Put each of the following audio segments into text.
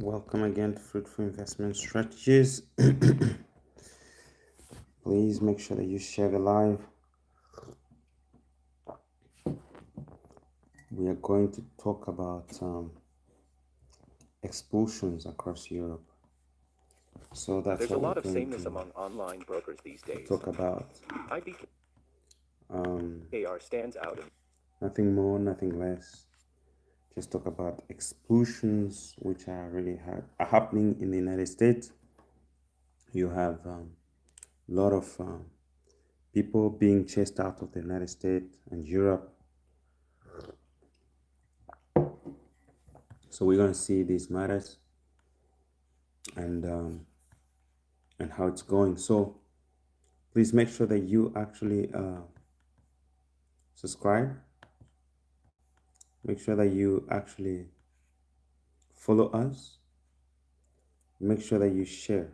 Welcome again to Fruitful Investment Strategies. Please make sure that you share the live. We are going to talk about expulsions across Europe. So that's There's a what lot we're of going sameness to among online brokers these days. talk about. IBKR stands out. Nothing more, nothing less. Just talk about expulsions which are really are happening in the United States. You have a lot of people being chased out of the United States and Europe. So we're going to see these matters and how it's going. So please make sure that you actually subscribe. Make sure that you actually follow us. Make sure that you share.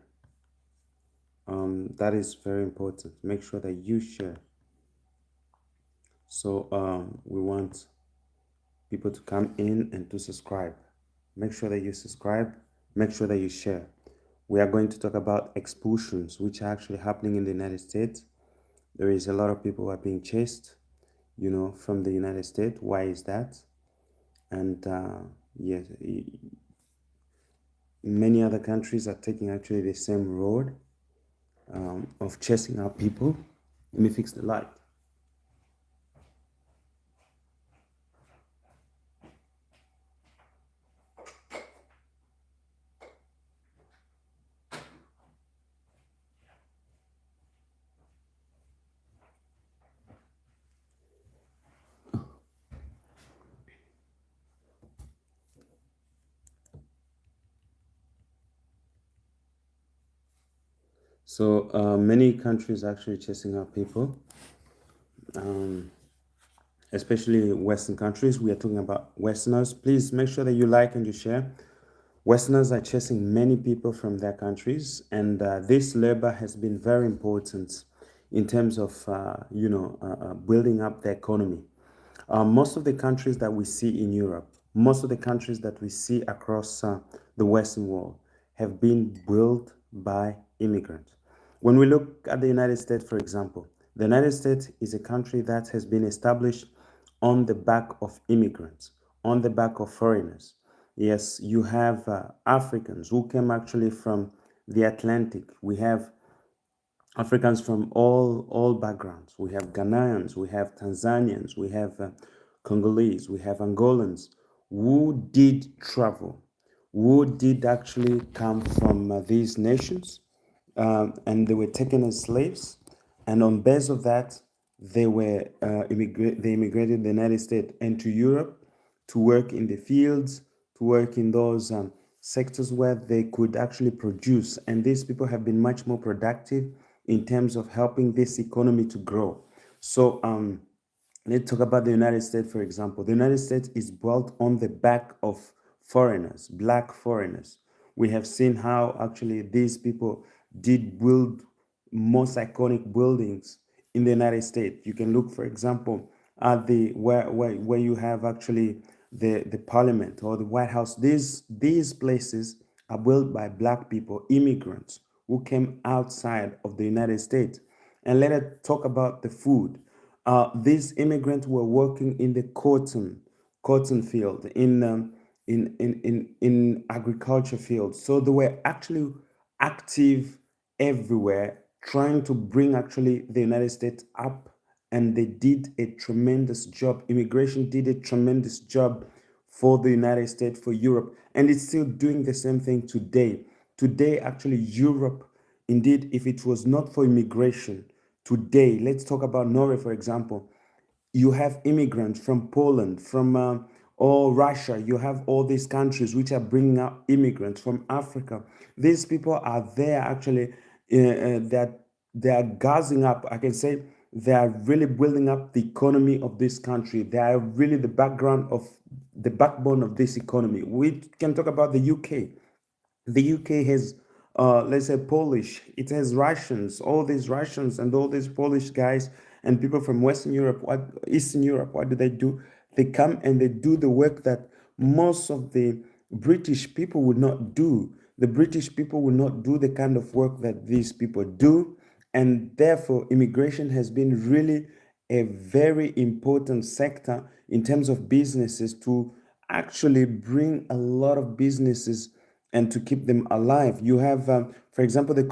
That is very important. Make sure that you share. So we want people to come in and to subscribe. Make sure that you subscribe. Make sure that you share. We are going to talk about expulsions, which are actually happening in the United States. There is a lot of people who are being chased, from the United States. Why is that? And yes, many other countries are taking actually the same road of chasing out people. Let me fix the light. So many countries are actually chasing out people, especially Western countries. We are talking about Westerners. Please make sure that you like and you share. Westerners are chasing many people from their countries, and this labor has been very important in terms of, building up the economy. Most of the countries that we see in Europe, most of the countries that we see across the Western world have been built by immigrants. When we look at the United States, for example, the United States is a country that has been established on the back of immigrants, on the back of foreigners. Yes, you have Africans who came actually from the Atlantic. We have Africans from all backgrounds. We have Ghanaians, we have Tanzanians, we have Congolese, we have Angolans who did travel, who did actually come from these nations, and they were taken as slaves. And on base of that, they immigrated to the United States and to Europe to work in the fields, to work in those sectors where they could actually produce. And these people have been much more productive in terms of helping this economy to grow. So let's talk about the United States, for example. The United States is built on the back of foreigners, black foreigners. We have seen how actually these people did build most iconic buildings in the United States. You can look, for example, at the where you have actually the Parliament or the White House. These places are built by black people, immigrants who came outside of the United States. And let us talk about the food. These immigrants were working in the cotton field, in agriculture fields. So they were actually active everywhere, trying to bring actually the United States up, and they did a tremendous job. Immigration did a tremendous job for the United States, for Europe, and it's still doing the same thing today. Today, actually, Europe, indeed, if it was not for immigration, today, let's talk about Norway, for example. You have immigrants from Poland, from or Russia. You have all these countries which are bringing out immigrants from Africa. These people are there actually, that they are gassing up. I can say they are really building up the economy of this country. They are really the backbone of this economy. We can talk about the UK. The UK has, let's say, Polish. It has Russians, all these Russians and all these Polish guys and people from Western Europe, Eastern Europe. What do? They come and they do the work that most of the British people would not do. The British people would not do the kind of work that these people do. And therefore, immigration has been really a very important sector in terms of businesses to actually bring a lot of businesses and to keep them alive. You have, for example, the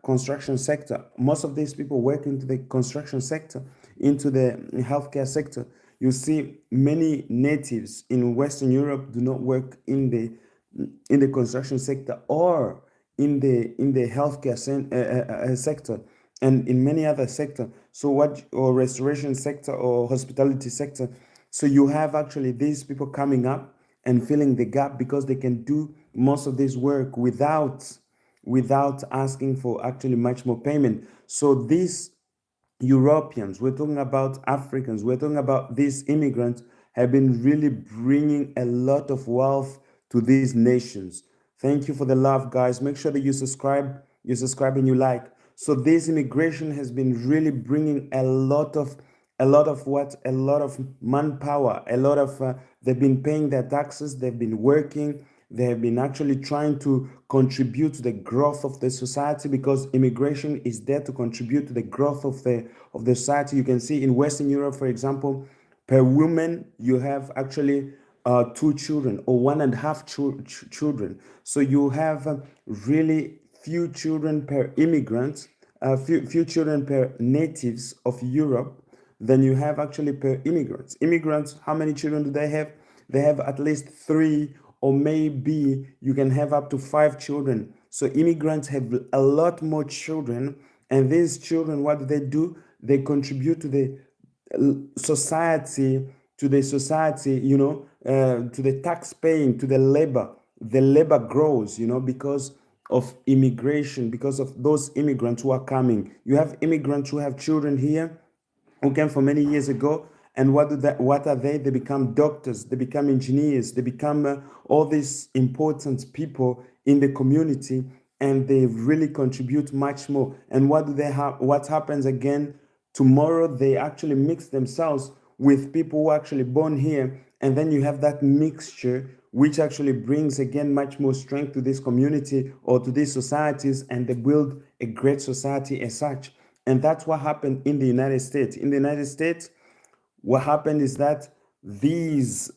construction sector. Most of these people work into the construction sector, into the healthcare sector. You see, many natives in Western Europe do not work in the construction sector or in the healthcare sector and in many other sector. So what, or restoration sector or hospitality sector. So you have actually these people coming up and filling the gap because they can do most of this work without asking for actually much more payment. So these Europeans, we're talking about Africans, we're talking about these immigrants have been really bringing a lot of wealth to these nations. Thank you for the love, guys. Make sure that you subscribe and you like. So this immigration has been really bringing a lot of what, a lot of manpower, a lot of they've been paying their taxes, they've been working, they have been actually trying to contribute to the growth of the society because immigration is there to contribute to the growth of the society. You can see in Western Europe, for example, per woman you have actually two children or one and a half children. So you have really few children per immigrant, few children per natives of Europe than you have actually per immigrants. Immigrants, how many children do they have? They have at least three, or maybe you can have up to five children. So immigrants have a lot more children, and these children, what do they do? They contribute to the society, to the tax paying, to the labor. The labor grows, because of immigration, because of those immigrants who are coming. You have immigrants who have children here who came for many years ago, and what are they? They become doctors, they become engineers, they become all these important people in the community, and they really contribute much more. And what do they have? What happens again? Tomorrow they actually mix themselves with people who are actually born here, and then you have that mixture which actually brings again much more strength to this community or to these societies, and they build a great society as such. And that's what happened in the United States. In the United States, what happened is that these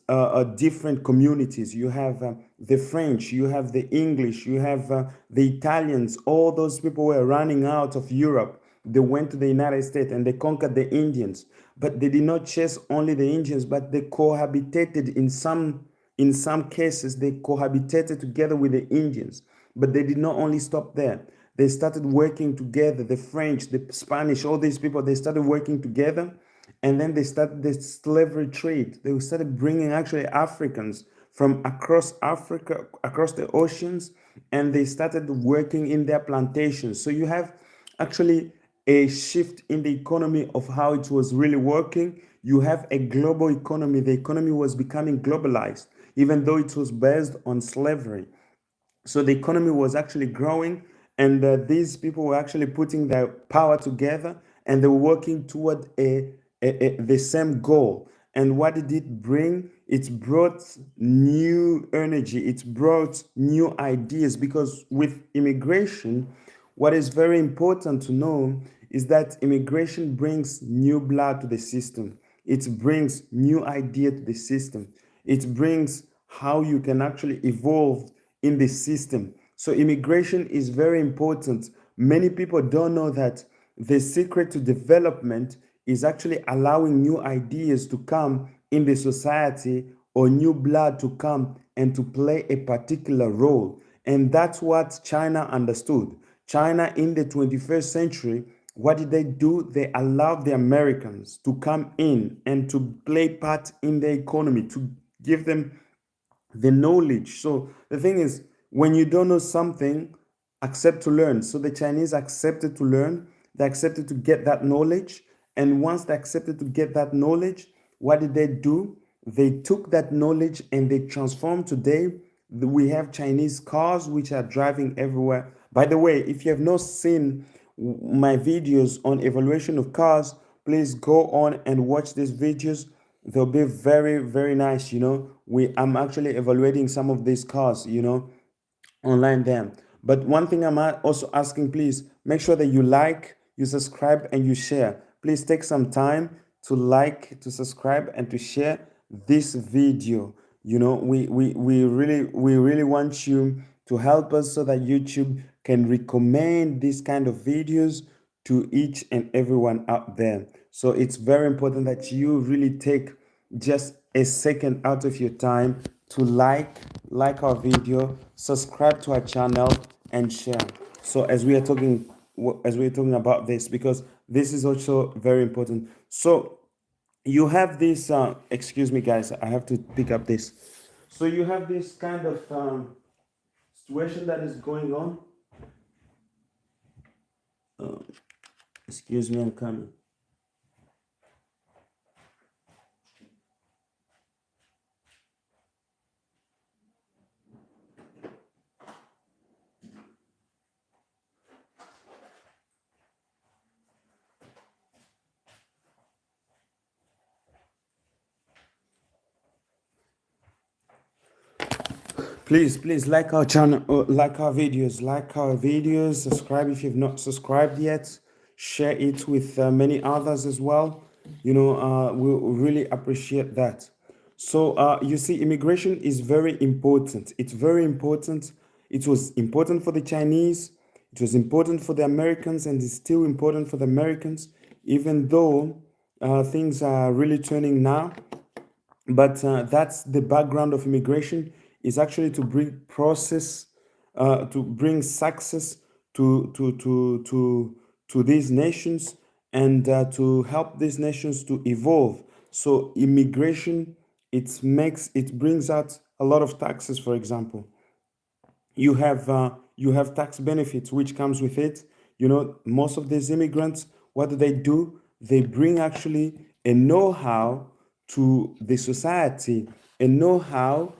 different communities, you have the French, you have the English, you have the Italians, all those people were running out of Europe. They went to the United States and they conquered the Indians. But they did not chase only the Indians, but they cohabitated in some cases, they cohabitated together with the Indians. But they did not only stop there. They started working together. The French, the Spanish, all these people, they started working together. And then they started the slavery trade. They started bringing actually Africans from across Africa, across the oceans, and they started working in their plantations. So you have actually a shift in the economy of how it was really working. You have a global economy. The economy was becoming globalized, even though it was based on slavery. So the economy was actually growing, and these people were actually putting their power together, and they were working toward the same goal. And what did it bring? It brought new energy, it brought new ideas, because with immigration, what is very important to know is that immigration brings new blood to the system. It brings new idea to the system. It brings how you can actually evolve in the system. So immigration is very important. Many people don't know that the secret to development is actually allowing new ideas to come in the society, or new blood to come and to play a particular role. And that's what China understood. China in the 21st century, what did they do? They allowed the Americans to come in and to play part in the economy, to give them the knowledge. So the thing is, when you don't know something, accept to learn. So the Chinese accepted to learn, they accepted to get that knowledge. And once they accepted to get that knowledge, what did they do? They took that knowledge and they transformed. Today we have Chinese cars which are driving everywhere. By the way, if you have not seen my videos on evaluation of cars, please go on and watch these videos. they'll be very, very nice. I'm actually evaluating some of these cars, online them. But one thing I'm also asking, please make sure that you like, you subscribe, and you share. Please take some time to like, to subscribe, and to share this video. We really want you to help us so that YouTube can recommend these kind of videos to each and everyone out there. So it's very important that you really take just a second out of your time to like our video, subscribe to our channel, and share. So as we're talking about this, because this is also very important. So you have this excuse me guys, I have to pick up this. So you have this kind of situation that is going on. Excuse me, I'm coming. Please like our channel, like our videos, subscribe if you've not subscribed yet, share it with many others as well. We'll really appreciate that. So you see, immigration is very important. It's very important. It was important for the Chinese, it was important for the Americans, and it's still important for the Americans, even though things are really turning now. But that's the background of immigration, is actually to bring process, to bring success to these nations, and to help these nations to evolve. So immigration, it brings out a lot of taxes. For example, you have tax benefits which comes with it. Most of these immigrants, what do? They bring actually a know-how to the society, a know-how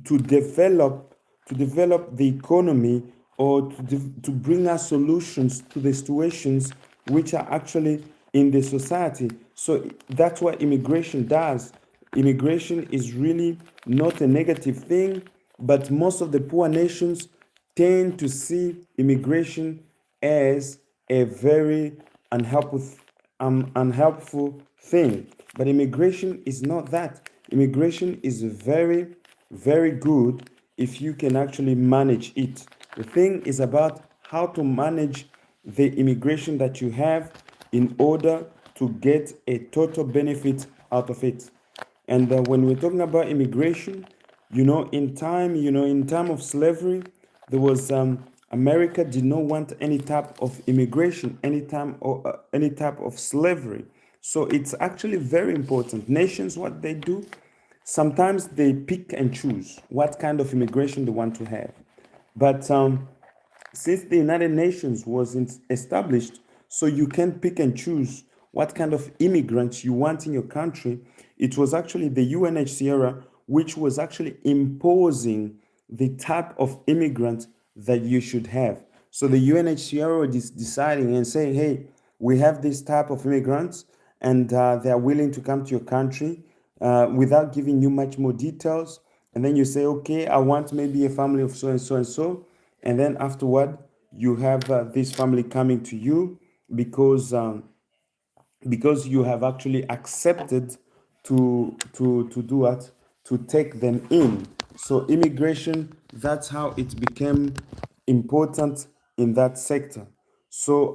to develop the economy, or to bring us solutions to the situations which are actually in the society. So that's what immigration does. Immigration is really not a negative thing, but most of the poor nations tend to see immigration as a very unhelpful thing. But immigration is not that. Immigration is very, very good if you can actually manage it. The thing is about how to manage the immigration that you have in order to get a total benefit out of it. And when we're talking about immigration, in time of slavery, there was America did not want any type of immigration, any type of slavery. So it's actually very important. Nations, what they do, sometimes they pick and choose what kind of immigration they want to have. But since the United Nations was established, so you can pick and choose what kind of immigrants you want in your country, it was actually the UNHCR which was actually imposing the type of immigrant that you should have. So the UNHCR is deciding and saying, hey, we have this type of immigrants, and they are willing to come to your country, without giving you much more details. And then you say, okay, I want maybe a family of so and so and so. And then afterward, you have this family coming to you because you have actually accepted to do what, to take them in. So immigration, that's how it became important in that sector. So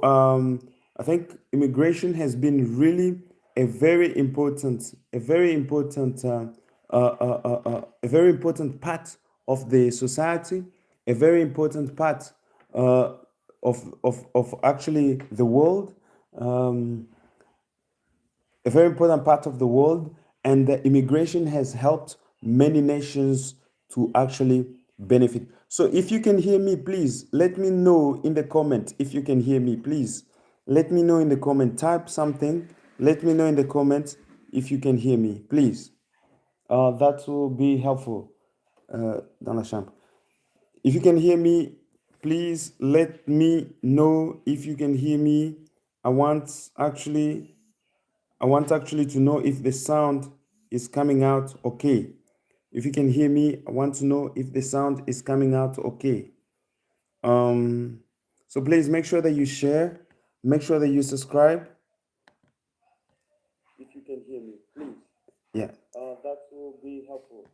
I think immigration has been really a very important part of the society, a very important part of actually the world. Um, a very important part of the world, and the immigration has helped many nations to actually benefit. So if you can hear me, please let me know in the comment. If you can hear me, please let me know in the comment. Type something. Let me know in the comments if you can hear me, please. That will be helpful, dans la chambre. If you can hear me, please let me know if you can hear me. I want actually to know if the sound is coming out okay. If you can hear me, I want to know if the sound is coming out okay. So please make sure that you share, make sure that you subscribe. If you can hear me, please. Yeah. That will be helpful.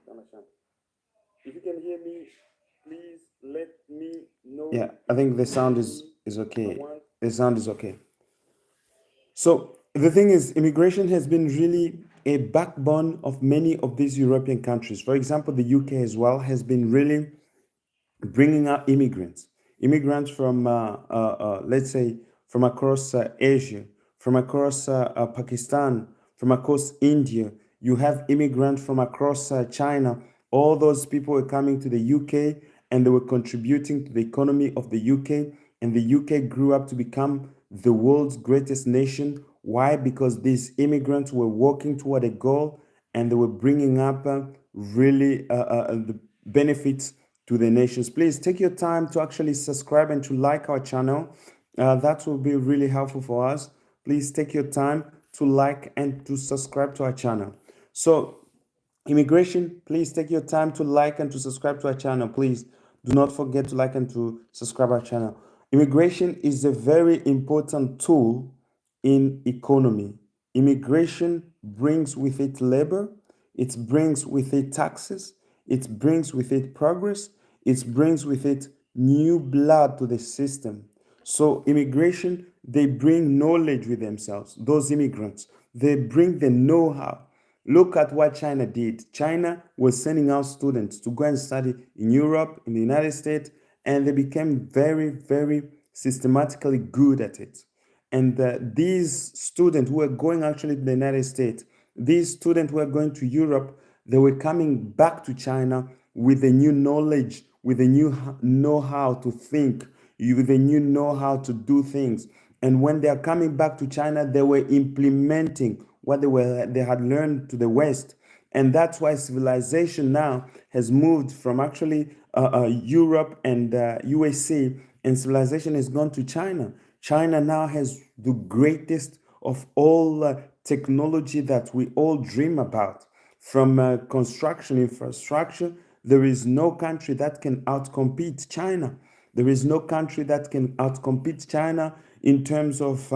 Donation. If you can hear me, please let me know. Yeah, I think the sound is okay. The sound is okay. So the thing is, immigration has been really a backbone of many of these European countries. For example, the UK as well has been really bringing out immigrants from, let's say, from across Asia, from across Pakistan, from across India. You have immigrants from across China. All those people were coming to the UK and they were contributing to the economy of the UK. And the UK grew up to become the world's greatest nation. Why? Because these immigrants were working toward a goal and they were bringing up really the benefits to the nations. Please take your time to actually subscribe and to like our channel. That will be really helpful for us. Please take your time to like and to subscribe to our channel. So immigration, please take your time to like and to subscribe to our channel. Please do not forget to like and to subscribe our channel. Immigration is a very important tool in economy. Immigration brings with it labor, it brings with it taxes, it brings with it progress, it brings with it new blood to the system. So immigration, they bring knowledge with themselves. Those immigrants, they bring the know-how. Look at what China did. China was sending out students to go and study in Europe, in the United States, and they became very, very systematically good at it. And these students who were going actually to the United States, these students who were going to Europe, they were coming back to China with a new knowledge, with a new know-how to think, with a new know-how to do things. And when they are coming back to China, they were implementing what they had learned to the West. And that's why civilization now has moved from actually Europe and USA, and civilization has gone to China. China now has the greatest of all technology that we all dream about. From construction infrastructure, there is no country that can outcompete China. There is no country that can outcompete China in terms of,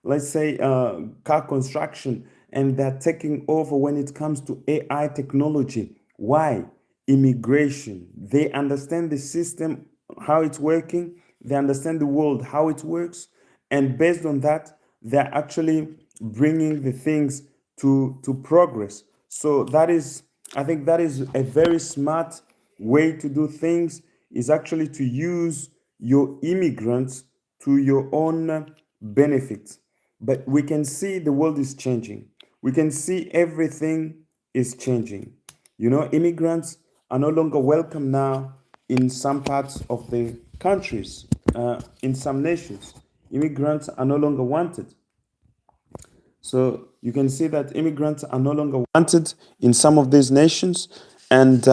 let's say, car construction. And they're taking over when it comes to AI technology. Why? Immigration. They understand the system, how it's working. They understand the world, how it works. And based on that, they're actually bringing the things to progress. So that is, I think that is a very smart way to do things, is actually to use your immigrants to your own benefit. But we can see the world is changing. We can see everything is changing. You know, immigrants are no longer welcome now in some parts of the countries, in some nations. Immigrants are no longer wanted. So you can see that immigrants are no longer wanted in some of these nations, and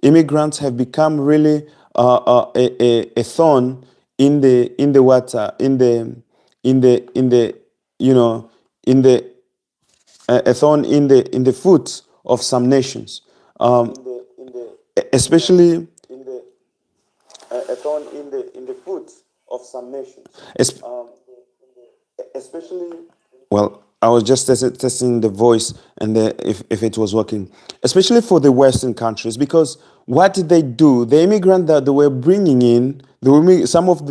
immigrants have become really a thorn in the water, in the you know in the a thorn in the foot of some nations, especially a thorn in the foot of some nations. Especially, well, I was just testing the voice and if it was working, especially for the Western countries, because what did they do? The immigrant that they were bringing in, some of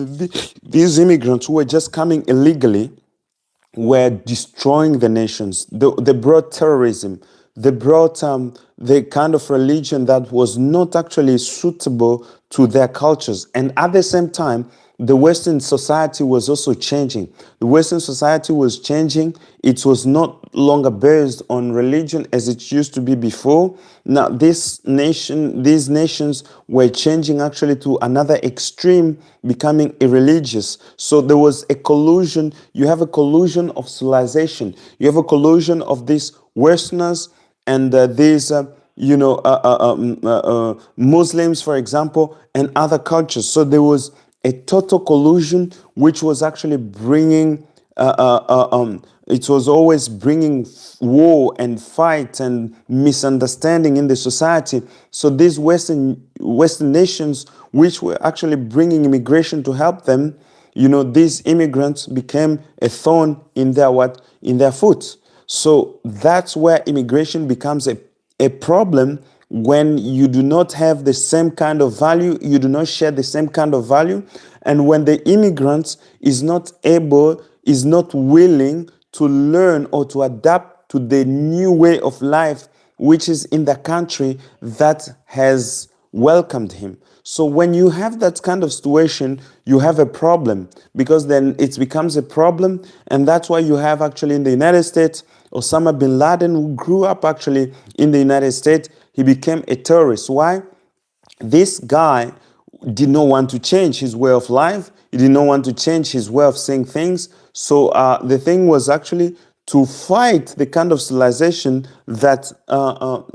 these immigrants who were just coming illegally were destroying the nations. They brought terrorism. They brought the kind of religion that was not actually suitable to their cultures. And at the same time, the Western society was also changing. The Western society was changing. It was not longer based on religion as it used to be before. Now, these nations were changing actually to another extreme, becoming irreligious. So there was a collusion. You have a collusion of civilization. You have a collusion of these Westerners and these Muslims, for example, and other cultures. So there was a total collusion which was actually bringing it was always bringing war and fight and misunderstanding in the society. So these Western nations, which were actually bringing immigration to help them, these immigrants became a thorn in their foot. So that's where immigration becomes a problem when you do not have the same kind of value, you do not share the same kind of value, and when the immigrant is not willing to learn or to adapt to the new way of life which is in the country that has welcomed him. So when you have that kind of situation, you have a problem, because then it becomes a problem. And that's why you have actually in the United States, Osama bin Laden, who grew up actually in the United States, he became a terrorist. Why? This guy did not want to change his way of life. He did not want to change his way of seeing things. So the thing was actually to fight the kind of civilization that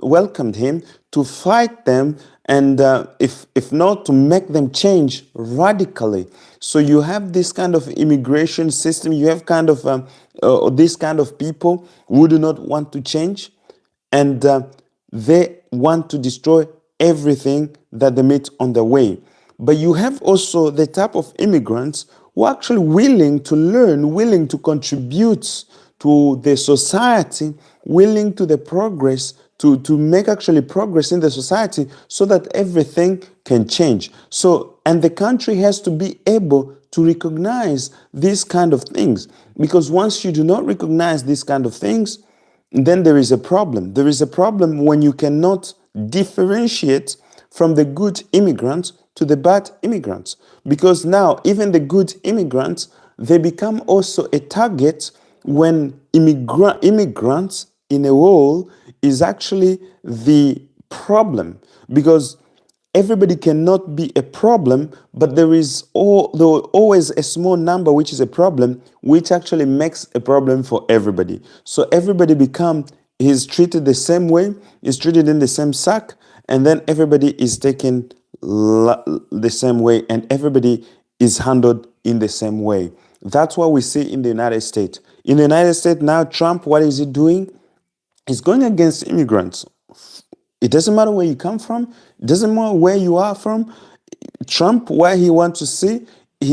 welcomed him, to fight them, and if not, to make them change radically. So you have this kind of immigration system. You have kind of this kind of people who do not want to change, and they want to destroy everything that they meet on the way. But you have also the type of immigrants who are actually willing to learn, willing to contribute to the society, willing to the progress, to make actually progress in the society so that everything can change. So, and the country has to be able to recognize these kind of things, because once you do not recognize these kind of things, then there is a problem. There is a problem when you cannot differentiate from the good immigrants to the bad immigrants. Because now, even the good immigrants, they become also a target when immigrants in a whole is actually the problem. Because everybody cannot be a problem, but there is always a small number which is a problem, which actually makes a problem for everybody. So everybody is treated the same way, is treated in the same sack, and then everybody is taken the same way, and everybody is handled in the same way. That's what we see in the United States. In the United States now, Trump, what is he doing? He's going against immigrants. It doesn't matter where you come from. It doesn't matter where you are from. Trump, where he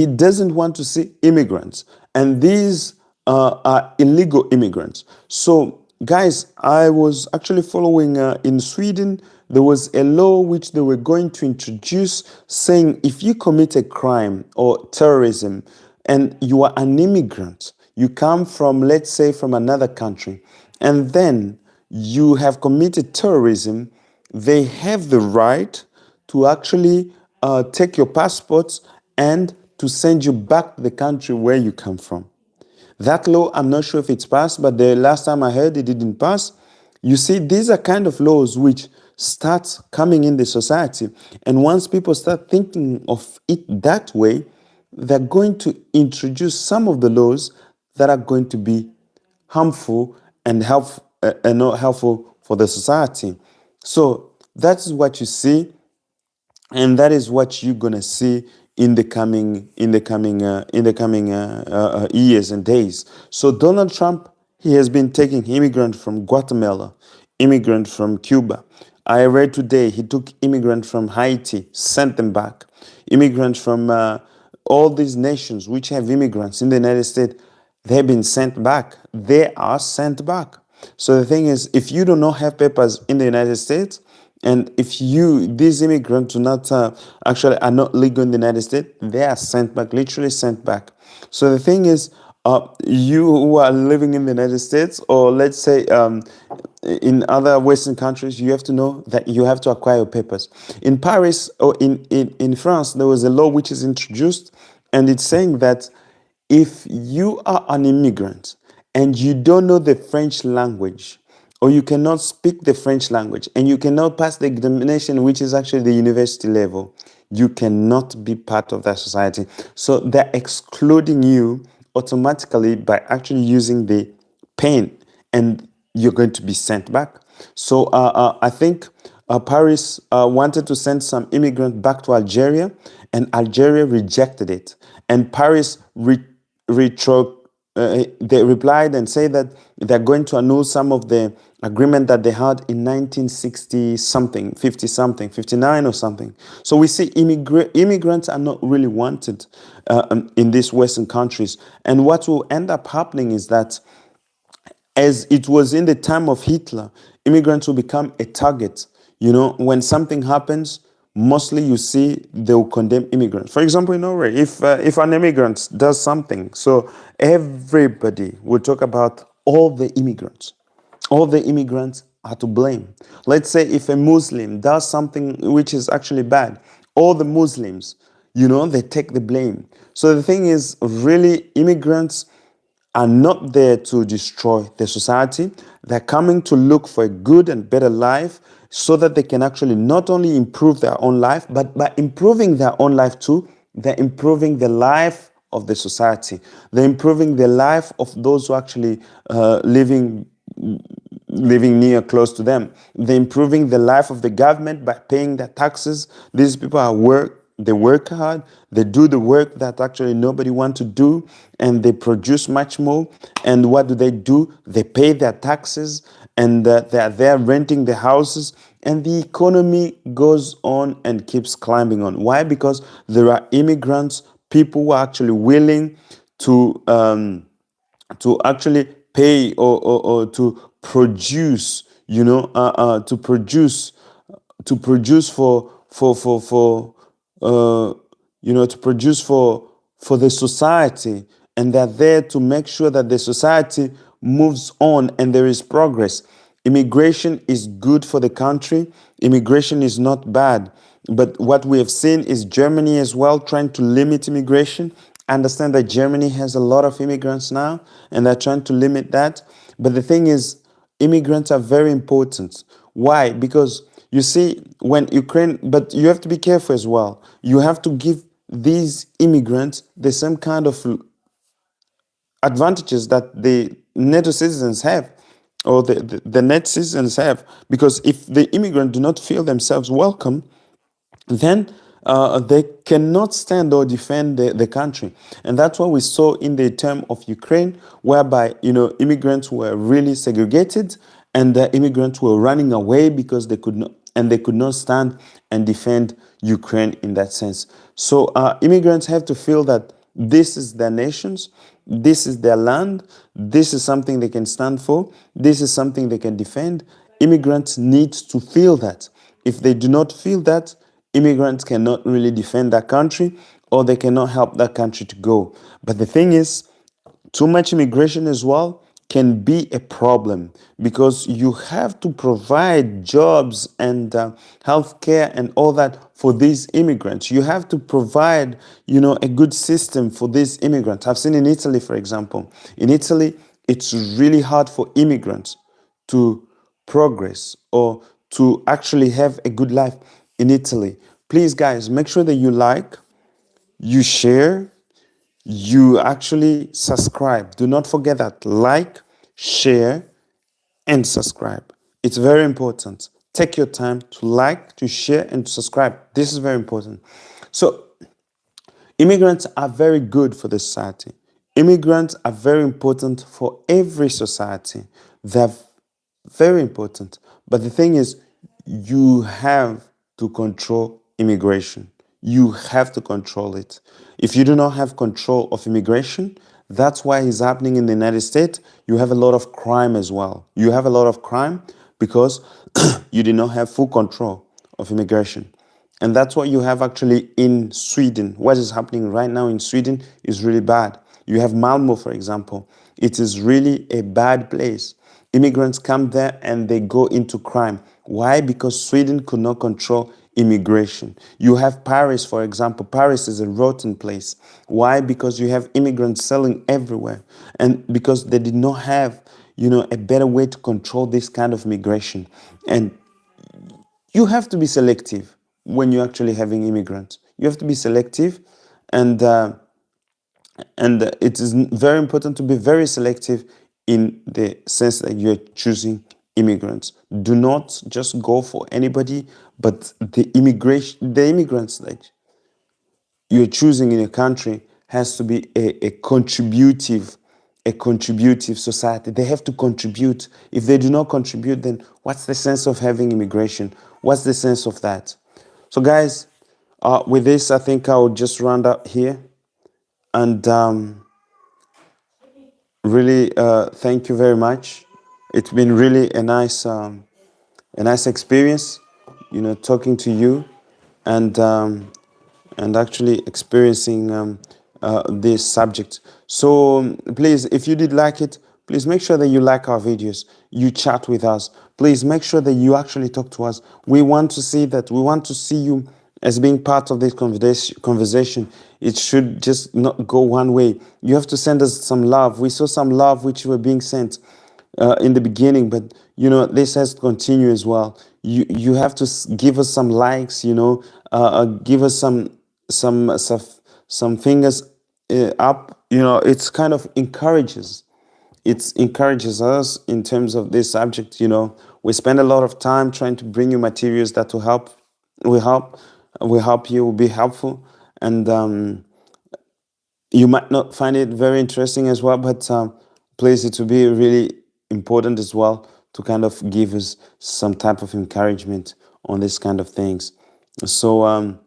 doesn't want to see immigrants. And these are illegal immigrants. So, guys, I was actually following in Sweden, there was a law which they were going to introduce saying if you commit a crime or terrorism and you are an immigrant, you come from, let's say, from another country, and then you have committed terrorism, they have the right to actually take your passports and to send you back to the country where you come from. That law, I'm not sure if it's passed, but the last time I heard it didn't pass. You see, these are kind of laws which start coming in the society. And once people start thinking of it that way, they're going to introduce some of the laws that are going to be harmful and not helpful for the society. So that's what you see, and that is what you're gonna see in the coming years and days. So Donald Trump, he has been taking immigrants from Guatemala, immigrants from Cuba. I read today he took immigrants from Haiti, sent them back. Immigrants from all these nations which have immigrants in the United States, they've been sent back. They are sent back. So the thing is, if you do not have papers in the United States, and if these immigrants actually are not legal in the United States, they are sent back, literally sent back. So the thing is, you who are living in the United States, or let's say in other Western countries, you have to know that you have to acquire your papers. In Paris or in France, there was a law which is introduced, and it's saying that if you are an immigrant and you don't know the French language, or you cannot speak the French language, and you cannot pass the examination, which is actually the university level, you cannot be part of that society. So they're excluding you automatically by actually using the pen, and you're going to be sent back. So I think Paris wanted to send some immigrants back to Algeria, and Algeria rejected it. And Paris they replied and say that they're going to annul some of the agreement that they had in 1960 something, 50 something, 59 or something. So we see immigrants are not really wanted in these Western countries. And what will end up happening is that, as it was in the time of Hitler, immigrants will become a target. You know, when something happens, mostly you see they will condemn immigrants. For example, in Norway, if an immigrant does something, so everybody will talk about all the immigrants. All the immigrants are to blame. Let's say if a Muslim does something which is actually bad, all the Muslims, you know, they take the blame. So the thing is, really, immigrants are not there to destroy the society. They're coming to look for a good and better life so that they can actually not only improve their own life, but by improving their own life too, they're improving the life of the society. They're improving the life of those who actually living near close to them. They're improving the life of the government by paying their taxes. These people they work hard, they do the work that actually nobody wants to do, and they produce much more. And what do? They pay their taxes, and they're there renting the houses, and the economy goes on and keeps climbing on. Why? Because there are immigrants, people who are actually willing to actually pay or to produce, you know, to produce for you know, to produce for the society, and they're there to make sure that the society moves on and there is progress. Immigration is good for the country. Immigration is not bad. But what we have seen is Germany as well trying to limit immigration. I understand that Germany has a lot of immigrants now and they're trying to limit that. But the thing is, immigrants are very important. Why? Because you see, when Ukraine, but you have to be careful as well. You have to give these immigrants the same kind of advantages that the NATO citizens have, or the net citizens have. Because if the immigrant do not feel themselves welcome, then they cannot stand or defend the country. And that's what we saw in the term of Ukraine, whereby, you know, immigrants were really segregated, and the immigrants were running away because they could not stand and defend Ukraine in that sense. So immigrants have to feel that this is their nations, this is their land, this is something they can stand for, this is something they can defend. Immigrants need to feel that. If they do not feel that, immigrants cannot really defend that country, or they cannot help that country to go. But the thing is, too much immigration as well can be a problem, because you have to provide jobs and healthcare and all that for these immigrants. You have to provide, you know, a good system for these immigrants. I've seen in Italy, for example. In Italy, it's really hard for immigrants to progress or to actually have a good life in Italy. Please, guys, make sure that you share, you actually subscribe. Do not forget that. Like, share, and subscribe. It's very important. Take your time to like, to share, and to subscribe. This is very important. So, immigrants are very good for the society. Immigrants are very important for every society. They're very important. But the thing is, you have to control immigration. You have to control it. If you do not have control of immigration, that's why it's happening in the United States. You have a lot of crime as well. You have a lot of crime because you did not have full control of immigration. And that's what you have actually in Sweden. What is happening right now in Sweden is really bad. You have Malmo, for example. It is really a bad place. Immigrants come there and they go into crime. Why? Because Sweden could not control immigration. You have Paris, for example. Paris is a rotten place. Why? Because you have immigrants selling everywhere. And because they did not have, you know, a better way to control this kind of migration. And you have to be selective when you're actually having immigrants. You have to be selective, and it is very important to be very selective in the sense that you're choosing immigrants. Do not just go for anybody, but the immigrants that you're choosing in a country has to be a contributive a contributive society. They have to contribute. If they do not contribute, then what's the sense of having immigration? What's the sense of that? So, guys, with this, I think I'll just round up here. And really, thank you very much. It's been really a nice experience, talking to you, and actually experiencing this subject. So please, if you did like it, please make sure that you like our videos, you chat with us. Please make sure that you actually talk to us. We want to see that. We want to see you as being part of this conversation. It should just not go one way. You have to send us some love. We saw some love which were being sent in the beginning, but this has to continue as well. You have to give us some likes, give us some fingers up. It's kind of encourages. It encourages us in terms of this subject. We spend a lot of time trying to bring you materials that will help. Will help you. Will be helpful, and you might not find it very interesting as well, but please, it will be really important as well to kind of give us some type of encouragement on this kind of things. So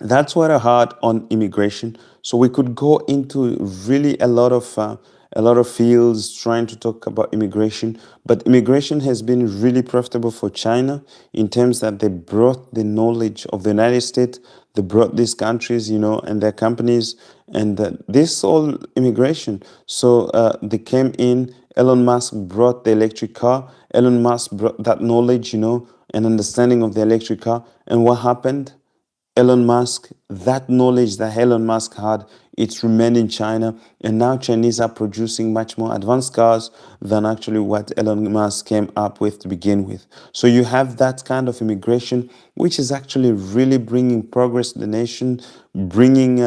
that's what I had on immigration. So we could go into really a lot of fields trying to talk about immigration, but immigration has been really profitable for China in terms that they brought the knowledge of the United States, they brought these countries, and their companies, and this all immigration. So they came in. Elon Musk brought the electric car. Elon Musk brought that knowledge, and understanding of the electric car. And what happened? Elon Musk, that knowledge that Elon Musk had, it's remained in China, and now Chinese are producing much more advanced cars than actually what Elon Musk came up with to begin with. So you have that kind of immigration, which is actually really bringing progress to the nation, bringing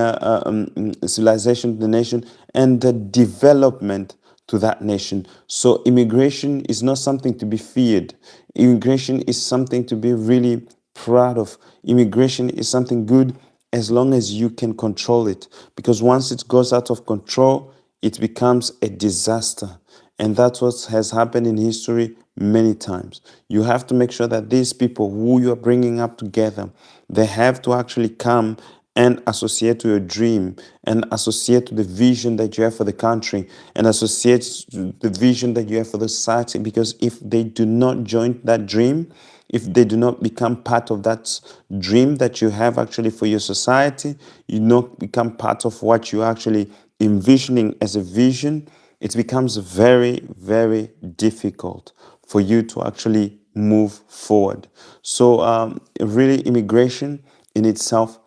civilization to the nation, and the development to that nation. So immigration is not something to be feared. Immigration is something to be really proud of. Immigration is something good as long as you can control it. Because once it goes out of control, it becomes a disaster. And that's what has happened in history many times. You have to make sure that these people who you are bringing up together, they have to actually come and associate to your dream, and associate to the vision that you have for the country, and associate to the vision that you have for the society. Because if they do not join that dream, if they do not become part of that dream that you have actually for your society, you not become part of what you actually envisioning as a vision, it becomes very, very difficult for you to actually move forward. So really, immigration in itself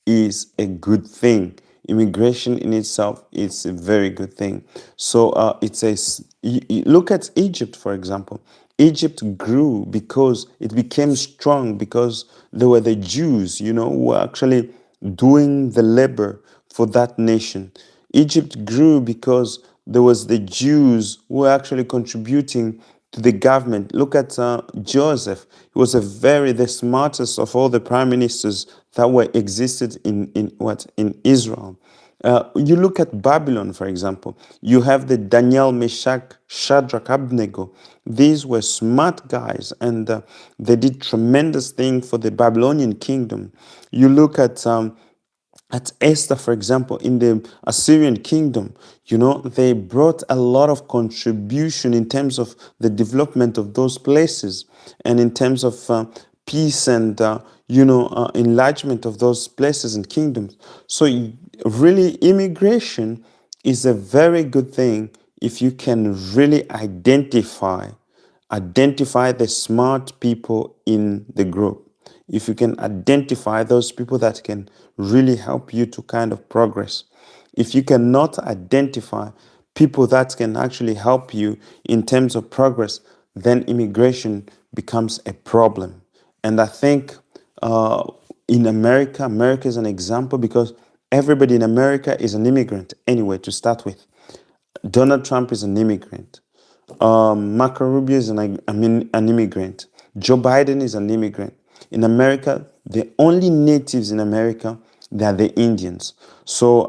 is a good thing. Immigration in itself is a very good thing. So look at Egypt, for example. Egypt grew because it became strong because there were the Jews, who were actually doing the labor for that nation. Egypt grew because there was the Jews who were actually contributing to the government. Look at Joseph. He was the smartest of all the prime ministers that were existed in Israel. You look at Babylon, for example. You have the Daniel, Meshach, Shadrach, Abednego. These were smart guys, and they did tremendous things for the Babylonian kingdom. You look at Esther, for example, in the Assyrian kingdom, they brought a lot of contribution in terms of the development of those places, and in terms of peace and enlargement of those places and kingdoms. So really, immigration is a very good thing if you can really identify the smart people in the group. If you can identify those people that can really help you to kind of progress. If you cannot identify people that can actually help you in terms of progress, then immigration becomes a problem. And I think in America is an example because everybody in America is an immigrant anyway, to start with. Donald Trump is an immigrant. Marco Rubio is an immigrant. Joe Biden is an immigrant. In America, the only natives in America, they are the Indians. So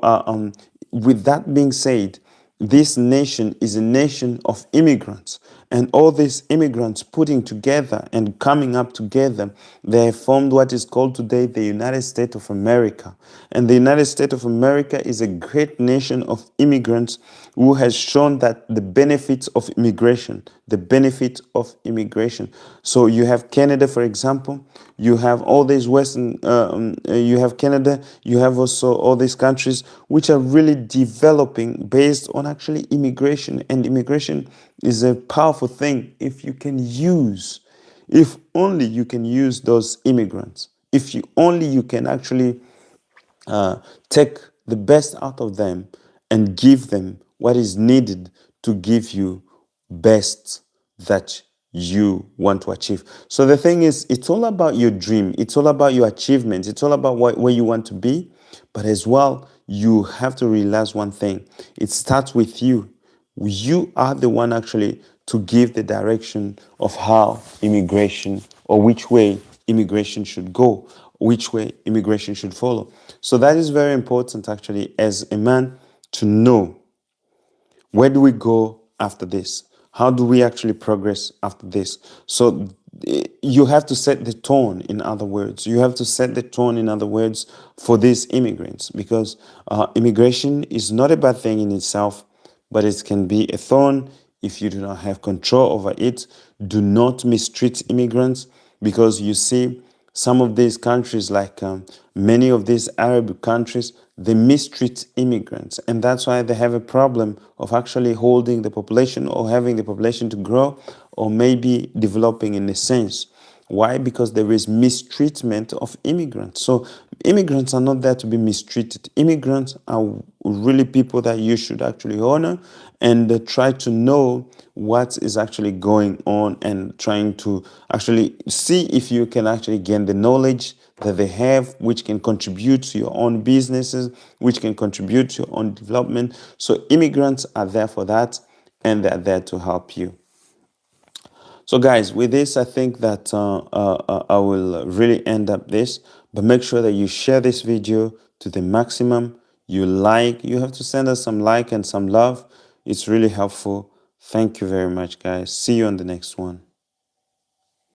with that being said, This nation is a nation of immigrants, and all these immigrants putting together and coming up together, they have formed what is called today the United States of America. And the United States of America is a great nation of immigrants who has shown that the benefits of immigration, the benefits of immigration. So you have Canada, for example, you have all these you have Canada, you have also all these countries which are really developing based on actually immigration. And immigration is a powerful thing if you can use, if only you can use those immigrants, if you only you can actually take the best out of them and give them what is needed to give you best that you want to achieve. So the thing is, it's all about your dream. It's all about your achievements. It's all about where you want to be. But as well, you have to realize one thing. It starts with you. You are the one actually to give the direction of how immigration or which way immigration should go, which way immigration should follow. So that is very important actually as a man to know where do we go after this? How do we actually progress after this? So you have to set the tone, in other words. You have to set the tone, in other words, for these immigrants because immigration is not a bad thing in itself, but it can be a thorn if you do not have control over it. Do not mistreat immigrants because you see, some of these countries, like many of these Arab countries, they mistreat immigrants. And that's why they have a problem of actually holding the population or having the population to grow or maybe developing in a sense. Why? Because there is mistreatment of immigrants. So immigrants are not there to be mistreated. Immigrants are really people that you should actually honor and try to know what is actually going on and trying to actually see if you can actually gain the knowledge that they have, which can contribute to your own businesses, which can contribute to your own development. So immigrants are there for that, and they're there to help you. So guys, with this, I think that I will really end up this, but make sure that you share this video to the maximum. You have to send us some like and some love. It's really helpful. Thank you very much, guys. See you on the next one.